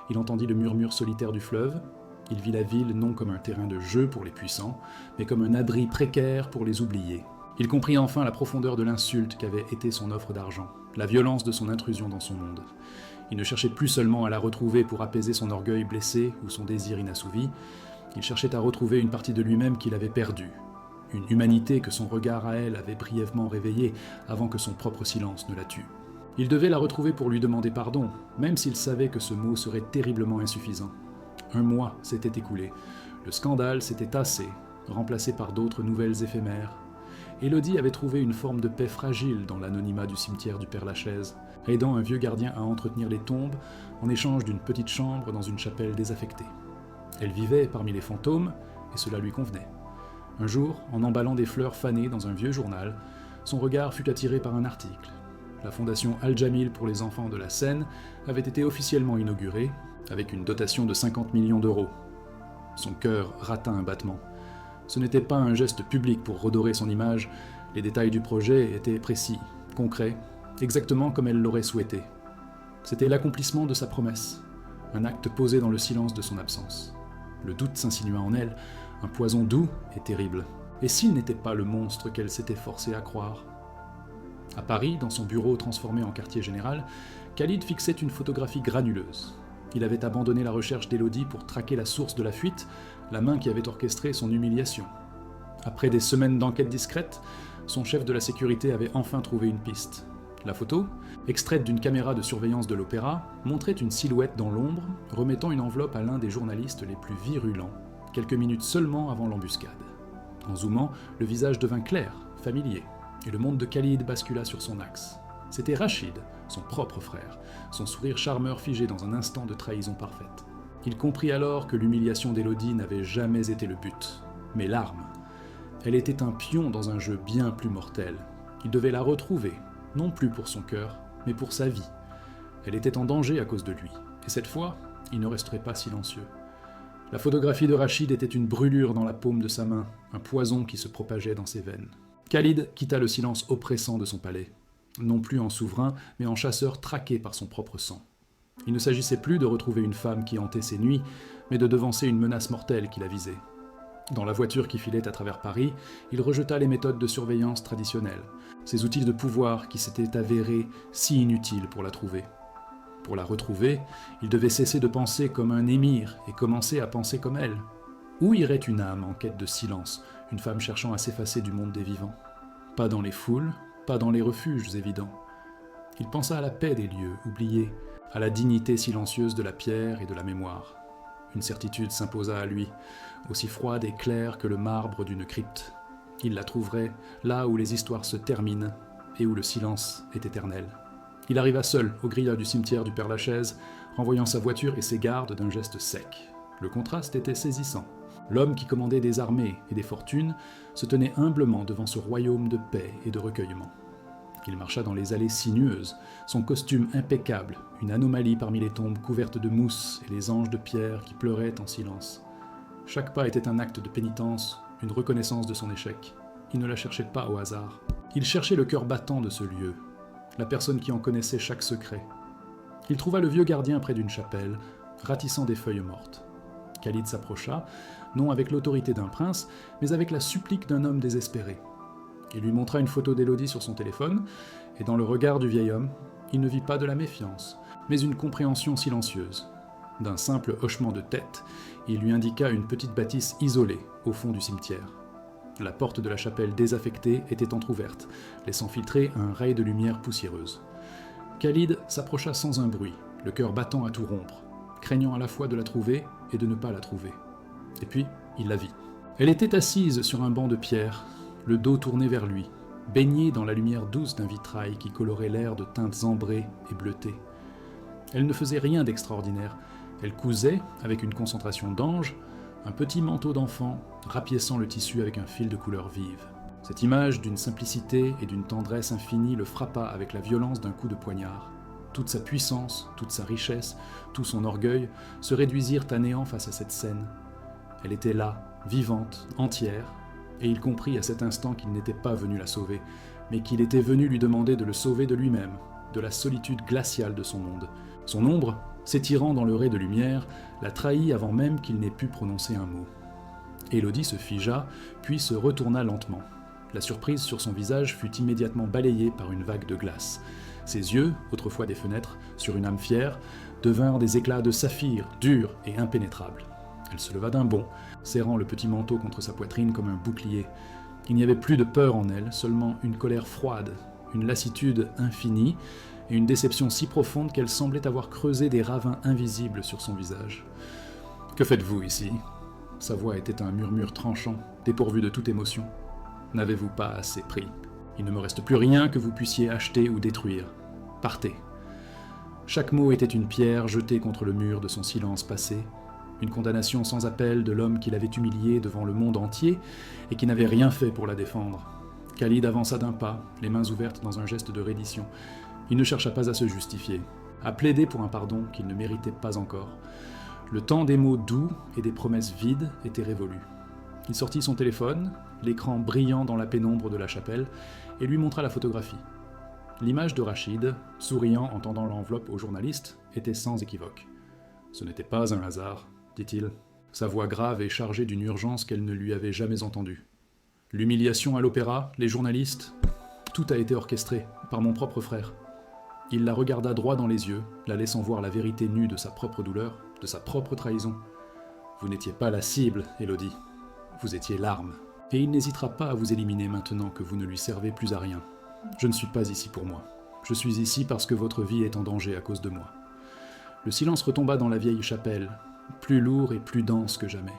il entendit le murmure solitaire du fleuve, il vit la ville non comme un terrain de jeu pour les puissants, mais comme un abri précaire pour les oubliés. Il comprit enfin la profondeur de l'insulte qu'avait été son offre d'argent, la violence de son intrusion dans son monde. Il ne cherchait plus seulement à la retrouver pour apaiser son orgueil blessé ou son désir inassouvi, il cherchait à retrouver une partie de lui-même qu'il avait perdue, une humanité que son regard à elle avait brièvement réveillée avant que son propre silence ne la tue. Il devait la retrouver pour lui demander pardon, même s'il savait que ce mot serait terriblement insuffisant. 1 mois s'était écoulé, le scandale s'était tassé, remplacé par d'autres nouvelles éphémères. Élodie avait trouvé une forme de paix fragile dans l'anonymat du cimetière du Père-Lachaise, aidant un vieux gardien à entretenir les tombes en échange d'une petite chambre dans une chapelle désaffectée. Elle vivait parmi les fantômes, et cela lui convenait. Un jour, en emballant des fleurs fanées dans un vieux journal, son regard fut attiré par un article. La fondation Al-Jamil pour les enfants de la Seine avait été officiellement inaugurée, avec une dotation de 50 millions d'euros. Son cœur rata un battement. Ce n'était pas un geste public pour redorer son image, les détails du projet étaient précis, concrets, exactement comme elle l'aurait souhaité. C'était l'accomplissement de sa promesse, un acte posé dans le silence de son absence. Le doute s'insinua en elle, un poison doux et terrible. Et s'il n'était pas le monstre qu'elle s'était forcée à croire? À Paris, dans son bureau transformé en quartier général, Khalid fixait une photographie granuleuse. Il avait abandonné la recherche d'Élodie pour traquer la source de la fuite, la main qui avait orchestré son humiliation. Après des semaines d'enquête discrète, son chef de la sécurité avait enfin trouvé une piste. La photo, extraite d'une caméra de surveillance de l'Opéra, montrait une silhouette dans l'ombre, remettant une enveloppe à l'un des journalistes les plus virulents, quelques minutes seulement avant l'embuscade. En zoomant, le visage devint clair, familier, et le monde de Khalid bascula sur son axe. C'était Rachid, son propre frère, son sourire charmeur figé dans un instant de trahison parfaite. Il comprit alors que l'humiliation d'Élodie n'avait jamais été le but, mais l'arme. Elle était un pion dans un jeu bien plus mortel. Il devait la retrouver, non plus pour son cœur, mais pour sa vie. Elle était en danger à cause de lui, et cette fois, il ne resterait pas silencieux. La photographie de Rachid était une brûlure dans la paume de sa main, un poison qui se propageait dans ses veines. Khalid quitta le silence oppressant de son palais, non plus en souverain, mais en chasseur traqué par son propre sang. Il ne s'agissait plus de retrouver une femme qui hantait ses nuits, mais de devancer une menace mortelle qui la visait. Dans la voiture qui filait à travers Paris, il rejeta les méthodes de surveillance traditionnelles, ces outils de pouvoir qui s'étaient avérés si inutiles pour la trouver. Pour la retrouver, il devait cesser de penser comme un émir et commencer à penser comme elle. Où irait une âme en quête de silence, une femme cherchant à s'effacer du monde des vivants? Pas dans les foules, pas dans les refuges évidents. Il pensa à la paix des lieux oubliés, à la dignité silencieuse de la pierre et de la mémoire. Une certitude s'imposa à lui, aussi froide et claire que le marbre d'une crypte. Il la trouverait là où les histoires se terminent et où le silence est éternel. Il arriva seul au grillage du cimetière du Père-Lachaise, renvoyant sa voiture et ses gardes d'un geste sec. Le contraste était saisissant. L'homme qui commandait des armées et des fortunes se tenait humblement devant ce royaume de paix et de recueillement. Il marcha dans les allées sinueuses, son costume impeccable, une anomalie parmi les tombes couvertes de mousse et les anges de pierre qui pleuraient en silence. Chaque pas était un acte de pénitence, une reconnaissance de son échec. Il ne la cherchait pas au hasard. Il cherchait le cœur battant de ce lieu, la personne qui en connaissait chaque secret. Il trouva le vieux gardien près d'une chapelle, ratissant des feuilles mortes. Khalid s'approcha, non avec l'autorité d'un prince, mais avec la supplique d'un homme désespéré. Il lui montra une photo d'Élodie sur son téléphone, et dans le regard du vieil homme, il ne vit pas de la méfiance, mais une compréhension silencieuse. D'un simple hochement de tête, il lui indiqua une petite bâtisse isolée au fond du cimetière. La porte de la chapelle désaffectée était entr'ouverte, laissant filtrer un ray de lumière poussiéreuse. Khalid s'approcha sans un bruit, le cœur battant à tout rompre, craignant à la fois de la trouver et de ne pas la trouver. Et puis, il la vit. Elle était assise sur un banc de pierre, le dos tourné vers lui, baignée dans la lumière douce d'un vitrail qui colorait l'air de teintes ambrées et bleutées. Elle ne faisait rien d'extraordinaire. Elle cousait, avec une concentration d'ange, un petit manteau d'enfant, rapiéçant le tissu avec un fil de couleur vive. Cette image d'une simplicité et d'une tendresse infinie le frappa avec la violence d'un coup de poignard. Toute sa puissance, toute sa richesse, tout son orgueil se réduisirent à néant face à cette scène. Elle était là, vivante, entière, et il comprit à cet instant qu'il n'était pas venu la sauver, mais qu'il était venu lui demander de le sauver de lui-même, de la solitude glaciale de son monde. Son ombre, s'étirant dans le ray de lumière, la trahit avant même qu'il n'ait pu prononcer un mot. Élodie se figea, puis se retourna lentement. La surprise sur son visage fut immédiatement balayée par une vague de glace. Ses yeux, autrefois des fenêtres, sur une âme fière, devinrent des éclats de saphir, durs et impénétrables. Elle se leva d'un bond, serrant le petit manteau contre sa poitrine comme un bouclier. Il n'y avait plus de peur en elle, seulement une colère froide, une lassitude infinie, et une déception si profonde qu'elle semblait avoir creusé des ravins invisibles sur son visage. « Que faites-vous ici » Sa voix était un murmure tranchant, dépourvu de toute émotion. « N'avez-vous pas assez pris ? Il ne me reste plus rien que vous puissiez acheter ou détruire. Partez. » Chaque mot était une pierre jetée contre le mur de son silence passé, une condamnation sans appel de l'homme qui l'avait humiliée devant le monde entier et qui n'avait rien fait pour la défendre. Khalid avança d'un pas, les mains ouvertes dans un geste de reddition. Il ne chercha pas à se justifier, à plaider pour un pardon qu'il ne méritait pas encore. Le temps des mots doux et des promesses vides était révolu. Il sortit son téléphone, l'écran brillant dans la pénombre de la chapelle, et lui montra la photographie. L'image de Rachid, souriant en tendant l'enveloppe au journaliste, était sans équivoque. « Ce n'était pas un hasard, dit-il. Sa voix grave et chargée d'une urgence qu'elle ne lui avait jamais entendue. L'humiliation à l'opéra, les journalistes, tout a été orchestré par mon propre frère. » Il la regarda droit dans les yeux, la laissant voir la vérité nue de sa propre douleur, de sa propre trahison. « Vous n'étiez pas la cible, Élodie. Vous étiez l'arme. Et il n'hésitera pas à vous éliminer maintenant que vous ne lui servez plus à rien. Je ne suis pas ici pour moi. Je suis ici parce que votre vie est en danger à cause de moi. » Le silence retomba dans la vieille chapelle, plus lourd et plus dense que jamais.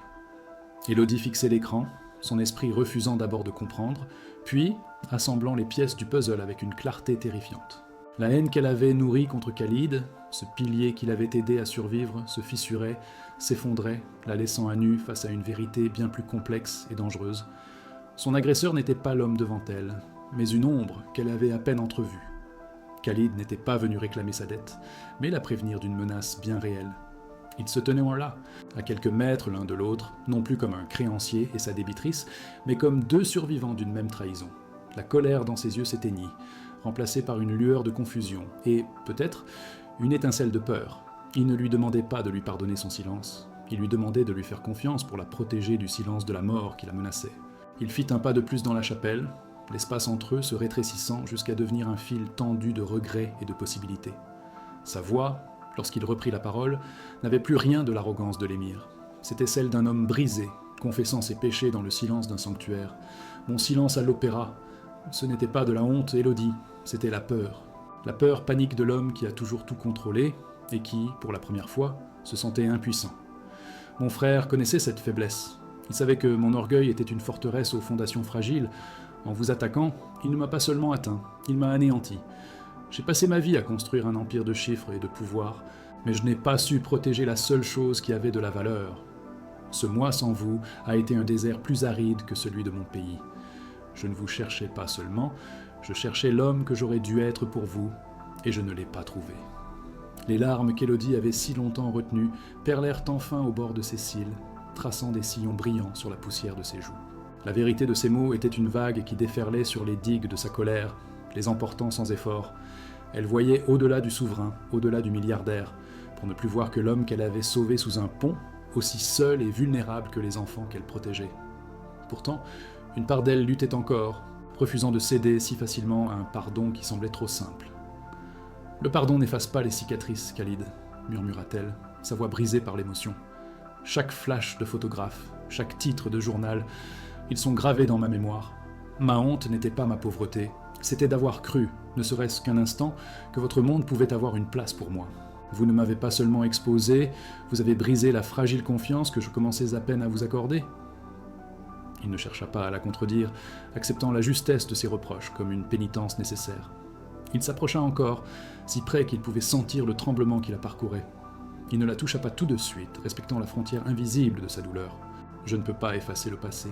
Élodie fixait l'écran, son esprit refusant d'abord de comprendre, puis assemblant les pièces du puzzle avec une clarté terrifiante. La haine qu'elle avait nourrie contre Khalid, ce pilier qui l'avait aidé à survivre, se fissurait, s'effondrait, la laissant à nu face à une vérité bien plus complexe et dangereuse. Son agresseur n'était pas l'homme devant elle, mais une ombre qu'elle avait à peine entrevue. Khalid n'était pas venu réclamer sa dette, mais la prévenir d'une menace bien réelle. Ils se tenaient là, à quelques mètres l'un de l'autre, non plus comme un créancier et sa débitrice, mais comme deux survivants d'une même trahison. La colère dans ses yeux s'éteignit, remplacée par une lueur de confusion, et, peut-être, une étincelle de peur. Il ne lui demandait pas de lui pardonner son silence, il lui demandait de lui faire confiance pour la protéger du silence de la mort qui la menaçait. Il fit un pas de plus dans la chapelle, l'espace entre eux se rétrécissant jusqu'à devenir un fil tendu de regrets et de possibilités. Sa voix, lorsqu'il reprit la parole, n'avait plus rien de l'arrogance de l'émir. C'était celle d'un homme brisé, confessant ses péchés dans le silence d'un sanctuaire. Mon silence à l'opéra, ce n'était pas de la honte, Élodie, c'était la peur. La peur panique de l'homme qui a toujours tout contrôlé et qui, pour la première fois, se sentait impuissant. Mon frère connaissait cette faiblesse. Il savait que mon orgueil était une forteresse aux fondations fragiles. En vous attaquant, il ne m'a pas seulement atteint, il m'a anéanti. J'ai passé ma vie à construire un empire de chiffres et de pouvoir, mais je n'ai pas su protéger la seule chose qui avait de la valeur. Ce mois sans vous a été un désert plus aride que celui de mon pays. Je ne vous cherchais pas seulement, je cherchais l'homme que j'aurais dû être pour vous, et je ne l'ai pas trouvé. Les larmes qu'Élodie avait si longtemps retenues perlèrent enfin au bord de ses cils, traçant des sillons brillants sur la poussière de ses joues. La vérité de ces mots était une vague qui déferlait sur les digues de sa colère, les emportant sans effort. Elle voyait au-delà du souverain, au-delà du milliardaire, pour ne plus voir que l'homme qu'elle avait sauvé sous un pont, aussi seul et vulnérable que les enfants qu'elle protégeait. Pourtant, une part d'elle luttait encore, refusant de céder si facilement à un pardon qui semblait trop simple. « Le pardon n'efface pas les cicatrices, Khalid, » murmura-t-elle, sa voix brisée par l'émotion. « Chaque flash de photographe, chaque titre de journal, ils sont gravés dans ma mémoire. Ma honte n'était pas ma pauvreté, c'était d'avoir cru, ne serait-ce qu'un instant, que votre monde pouvait avoir une place pour moi. Vous ne m'avez pas seulement exposé, vous avez brisé la fragile confiance que je commençais à peine à vous accorder. » Il ne chercha pas à la contredire, acceptant la justesse de ses reproches comme une pénitence nécessaire. Il s'approcha encore, si près qu'il pouvait sentir le tremblement qui la parcourait. Il ne la toucha pas tout de suite, respectant la frontière invisible de sa douleur. « Je ne peux pas effacer le passé, »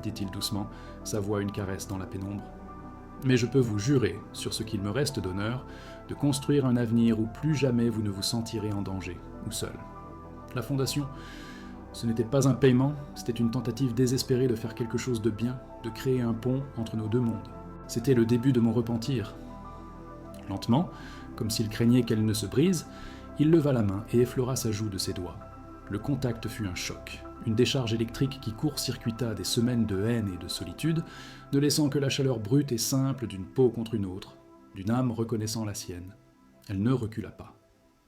dit-il doucement, sa voix une caresse dans la pénombre. « Mais je peux vous jurer, sur ce qu'il me reste d'honneur, de construire un avenir où plus jamais vous ne vous sentirez en danger, ou seul. La fondation, ce n'était pas un paiement, c'était une tentative désespérée de faire quelque chose de bien, de créer un pont entre nos deux mondes. C'était le début de mon repentir. » Lentement, comme s'il craignait qu'elle ne se brise, il leva la main et effleura sa joue de ses doigts. Le contact fut un choc, une décharge électrique qui court-circuita des semaines de haine et de solitude, ne laissant que la chaleur brute et simple d'une peau contre une autre, d'une âme reconnaissant la sienne. Elle ne recula pas.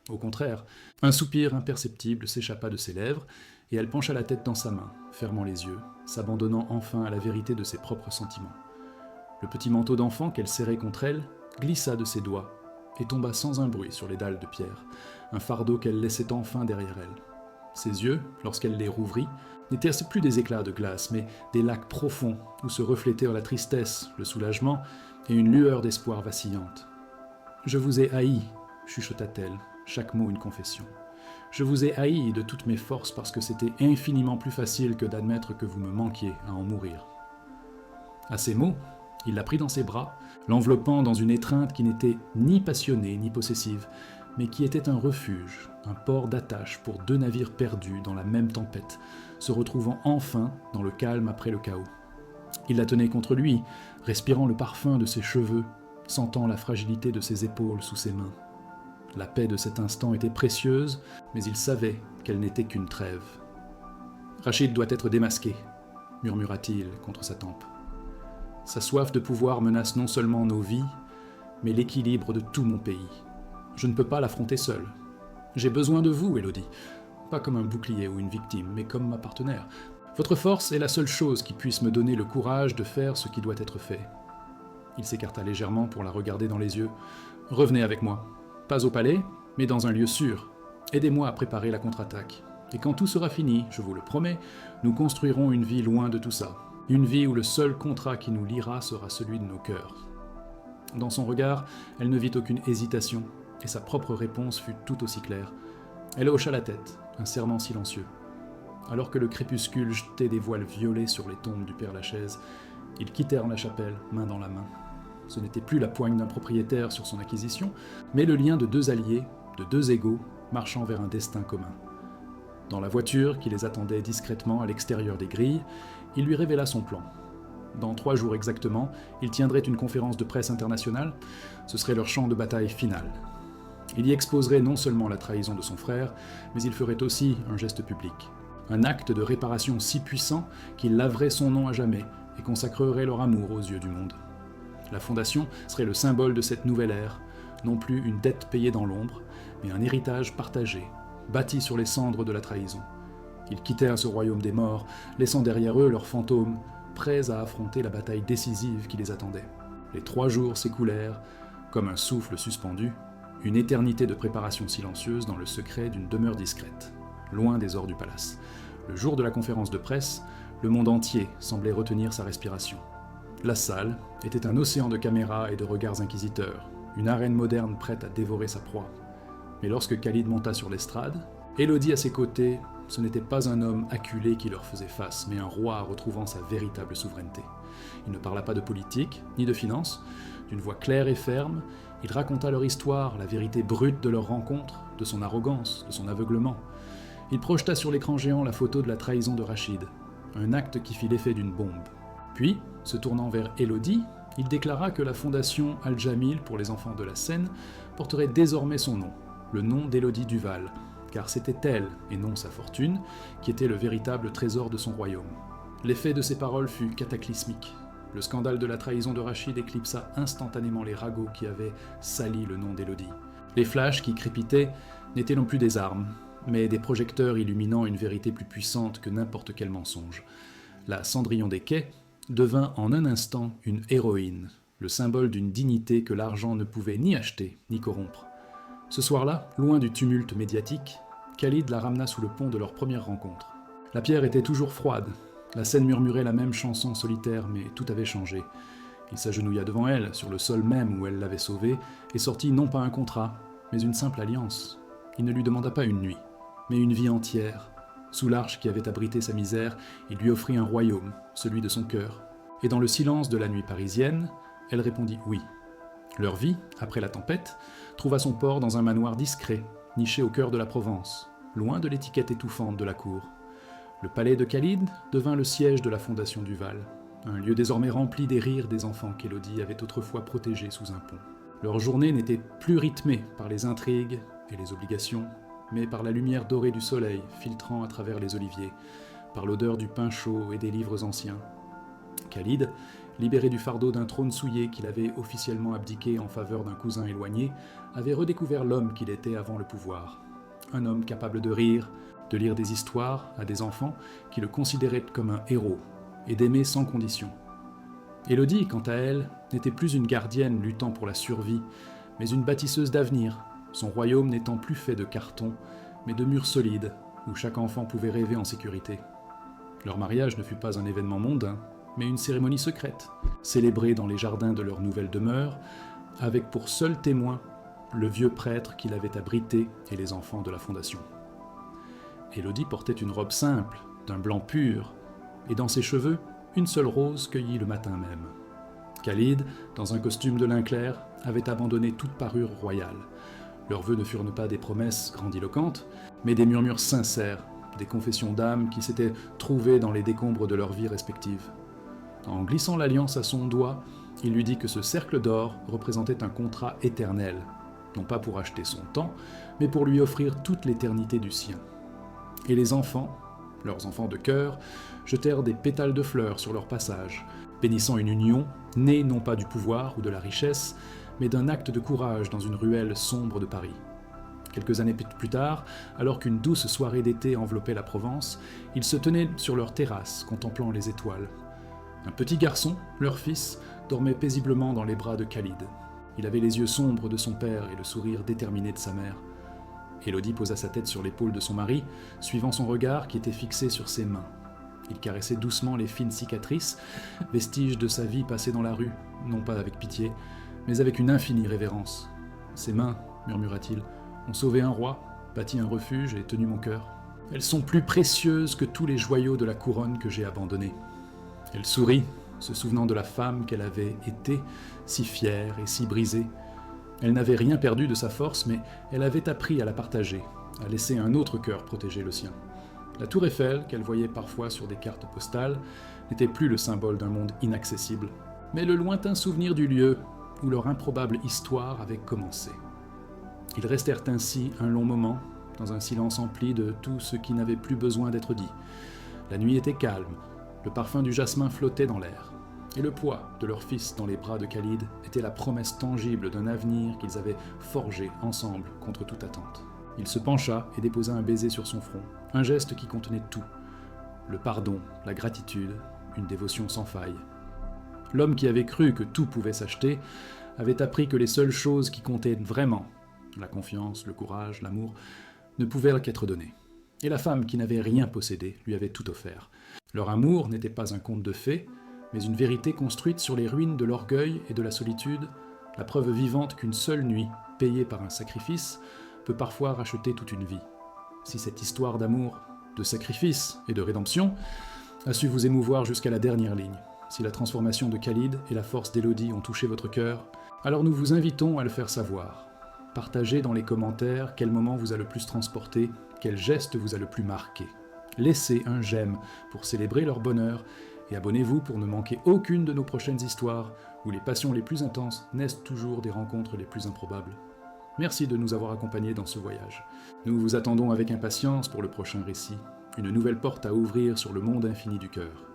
Au contraire, un soupir imperceptible s'échappa de ses lèvres, et elle pencha la tête dans sa main, fermant les yeux, s'abandonnant enfin à la vérité de ses propres sentiments. Le petit manteau d'enfant qu'elle serrait contre elle glissa de ses doigts et tomba sans un bruit sur les dalles de pierre, un fardeau qu'elle laissait enfin derrière elle. Ses yeux, lorsqu'elle les rouvrit, n'étaient plus des éclats de glace, mais des lacs profonds où se reflétaient la tristesse, le soulagement et une lueur d'espoir vacillante. « Je vous ai haï, » chuchota-t-elle, chaque mot une confession. « Je vous ai haï de toutes mes forces parce que c'était infiniment plus facile que d'admettre que vous me manquiez à en mourir. » À ces mots, il la prit dans ses bras, l'enveloppant dans une étreinte qui n'était ni passionnée ni possessive, mais qui était un refuge, un port d'attache pour deux navires perdus dans la même tempête, se retrouvant enfin dans le calme après le chaos. Il la tenait contre lui, respirant le parfum de ses cheveux, sentant la fragilité de ses épaules sous ses mains. La paix de cet instant était précieuse, mais il savait qu'elle n'était qu'une trêve. « Rachid doit être démasqué », murmura-t-il contre sa tempe. « Sa soif de pouvoir menace non seulement nos vies, mais l'équilibre de tout mon pays. Je ne peux pas l'affronter seul. J'ai besoin de vous, Élodie. Pas comme un bouclier ou une victime, mais comme ma partenaire. Votre force est la seule chose qui puisse me donner le courage de faire ce qui doit être fait. » Il s'écarta légèrement pour la regarder dans les yeux. « Revenez avec moi. Pas au palais, mais dans un lieu sûr. Aidez-moi à préparer la contre-attaque. Et quand tout sera fini, je vous le promets, nous construirons une vie loin de tout ça. Une vie où le seul contrat qui nous liera sera celui de nos cœurs. » Dans son regard, elle ne vit aucune hésitation, et sa propre réponse fut tout aussi claire. Elle hocha la tête, un serment silencieux. Alors que le crépuscule jetait des voiles violets sur les tombes du Père-Lachaise, ils quittèrent la chapelle, main dans la main. Ce n'était plus la poigne d'un propriétaire sur son acquisition, mais le lien de deux alliés, de deux égaux, marchant vers un destin commun. Dans la voiture qui les attendait discrètement à l'extérieur des grilles, il lui révéla son plan. Dans 3 jours exactement, ils tiendraient une conférence de presse internationale, ce serait leur champ de bataille final. Il y exposerait non seulement la trahison de son frère, mais il ferait aussi un geste public. Un acte de réparation si puissant qu'il laverait son nom à jamais et consacrerait leur amour aux yeux du monde. La fondation serait le symbole de cette nouvelle ère, non plus une dette payée dans l'ombre, mais un héritage partagé, bâti sur les cendres de la trahison. Ils quittèrent ce royaume des morts, laissant derrière eux leurs fantômes, prêts à affronter la bataille décisive qui les attendait. Les 3 jours s'écoulèrent, comme un souffle suspendu, une éternité de préparation silencieuse dans le secret d'une demeure discrète, loin des ors du palace. Le jour de la conférence de presse, le monde entier semblait retenir sa respiration. La salle était un océan de caméras et de regards inquisiteurs, une arène moderne prête à dévorer sa proie. Mais lorsque Khalid monta sur l'estrade, Élodie à ses côtés, ce n'était pas un homme acculé qui leur faisait face, mais un roi retrouvant sa véritable souveraineté. Il ne parla pas de politique, ni de finances. D'une voix claire et ferme, il raconta leur histoire, la vérité brute de leur rencontre, de son arrogance, de son aveuglement. Il projeta sur l'écran géant la photo de la trahison de Rachid, un acte qui fit l'effet d'une bombe. Puis, se tournant vers Élodie, il déclara que la fondation Al-Jamil pour les enfants de la Seine porterait désormais son nom, le nom d'Élodie Duval, car c'était elle, et non sa fortune, qui était le véritable trésor de son royaume. L'effet de ces paroles fut cataclysmique. Le scandale de la trahison de Rachid éclipsa instantanément les ragots qui avaient sali le nom d'Élodie. Les flashs qui crépitaient n'étaient non plus des armes, mais des projecteurs illuminant une vérité plus puissante que n'importe quel mensonge. La Cendrillon des quais devint en un instant une héroïne, le symbole d'une dignité que l'argent ne pouvait ni acheter ni corrompre. Ce soir-là, loin du tumulte médiatique, Khalid la ramena sous le pont de leur première rencontre. La pierre était toujours froide, la scène murmurait la même chanson solitaire, mais tout avait changé. Il s'agenouilla devant elle, sur le sol même où elle l'avait sauvée, et sortit non pas un contrat, mais une simple alliance. Il ne lui demanda pas une nuit, mais une vie entière. Sous l'arche qui avait abrité sa misère, il lui offrit un royaume, celui de son cœur. Et dans le silence de la nuit parisienne, elle répondit oui. Leur vie, après la tempête, trouva son port dans un manoir discret, niché au cœur de la Provence, loin de l'étiquette étouffante de la cour. Le palais de Khalid devint le siège de la fondation Duval, un lieu désormais rempli des rires des enfants qu'Élodie avait autrefois protégés sous un pont. Leur journée n'était plus rythmée par les intrigues et les obligations, mais par la lumière dorée du soleil filtrant à travers les oliviers, par l'odeur du pain chaud et des livres anciens. Khalid, libéré du fardeau d'un trône souillé qu'il avait officiellement abdiqué en faveur d'un cousin éloigné, avait redécouvert l'homme qu'il était avant le pouvoir. Un homme capable de rire, de lire des histoires à des enfants qui le considéraient comme un héros, et d'aimer sans condition. Élodie, quant à elle, n'était plus une gardienne luttant pour la survie, mais une bâtisseuse d'avenir, son royaume n'étant plus fait de carton, mais de murs solides, où chaque enfant pouvait rêver en sécurité. Leur mariage ne fut pas un événement mondain, mais une cérémonie secrète, célébrée dans les jardins de leur nouvelle demeure, avec pour seul témoin le vieux prêtre qui l'avait abrité et les enfants de la fondation. Élodie portait une robe simple, d'un blanc pur, et dans ses cheveux, une seule rose cueillie le matin même. Khalid, dans un costume de lin clair, avait abandonné toute parure royale. Leurs vœux ne furent pas des promesses grandiloquentes, mais des murmures sincères, des confessions d'âme qui s'étaient trouvées dans les décombres de leurs vies respectives. En glissant l'alliance à son doigt, Il lui dit que ce cercle d'or représentait un contrat éternel, non pas pour acheter son temps, mais pour lui offrir toute l'éternité du sien. Et les enfants, leurs enfants de cœur, jetèrent des pétales de fleurs sur leur passage, bénissant une union née non pas du pouvoir ou de la richesse, mais d'un acte de courage dans une ruelle sombre de Paris. Quelques années plus tard, alors qu'une douce soirée d'été enveloppait la Provence, ils se tenaient sur leur terrasse, contemplant les étoiles. Un petit garçon, leur fils, dormait paisiblement dans les bras de Khalid. Il avait les yeux sombres de son père et le sourire déterminé de sa mère. Élodie posa sa tête sur l'épaule de son mari, suivant son regard qui était fixé sur ses mains. Il caressait doucement les fines cicatrices, vestiges de sa vie passée dans la rue, non pas avec pitié, mais avec une infinie révérence. « Ses mains, murmura-t-il, ont sauvé un roi, bâti un refuge et tenu mon cœur. Elles sont plus précieuses que tous les joyaux de la couronne que j'ai abandonnée. » Elle sourit, se souvenant de la femme qu'elle avait été, si fière et si brisée. Elle n'avait rien perdu de sa force, mais elle avait appris à la partager, à laisser un autre cœur protéger le sien. La tour Eiffel, qu'elle voyait parfois sur des cartes postales, n'était plus le symbole d'un monde inaccessible, mais le lointain souvenir du lieu où leur improbable histoire avait commencé. Ils restèrent ainsi un long moment, dans un silence empli de tout ce qui n'avait plus besoin d'être dit. La nuit était calme, le parfum du jasmin flottait dans l'air, et le poids de leur fils dans les bras de Khalid était la promesse tangible d'un avenir qu'ils avaient forgé ensemble contre toute attente. Il se pencha et déposa un baiser sur son front, un geste qui contenait tout. Le pardon, la gratitude, une dévotion sans faille. L'homme qui avait cru que tout pouvait s'acheter avait appris que les seules choses qui comptaient vraiment, la confiance, le courage, l'amour, ne pouvaient qu'être données. Et la femme qui n'avait rien possédé lui avait tout offert. Leur amour n'était pas un conte de fées, mais une vérité construite sur les ruines de l'orgueil et de la solitude, la preuve vivante qu'une seule nuit, payée par un sacrifice, peut parfois racheter toute une vie. Si cette histoire d'amour, de sacrifice et de rédemption a su vous émouvoir jusqu'à la dernière ligne, si la transformation de Khalid et la force d'Élodie ont touché votre cœur, alors nous vous invitons à le faire savoir. Partagez dans les commentaires quel moment vous a le plus transporté, quel geste vous a le plus marqué. Laissez un j'aime pour célébrer leur bonheur et abonnez-vous pour ne manquer aucune de nos prochaines histoires où les passions les plus intenses naissent toujours des rencontres les plus improbables. Merci de nous avoir accompagnés dans ce voyage. Nous vous attendons avec impatience pour le prochain récit, une nouvelle porte à ouvrir sur le monde infini du cœur.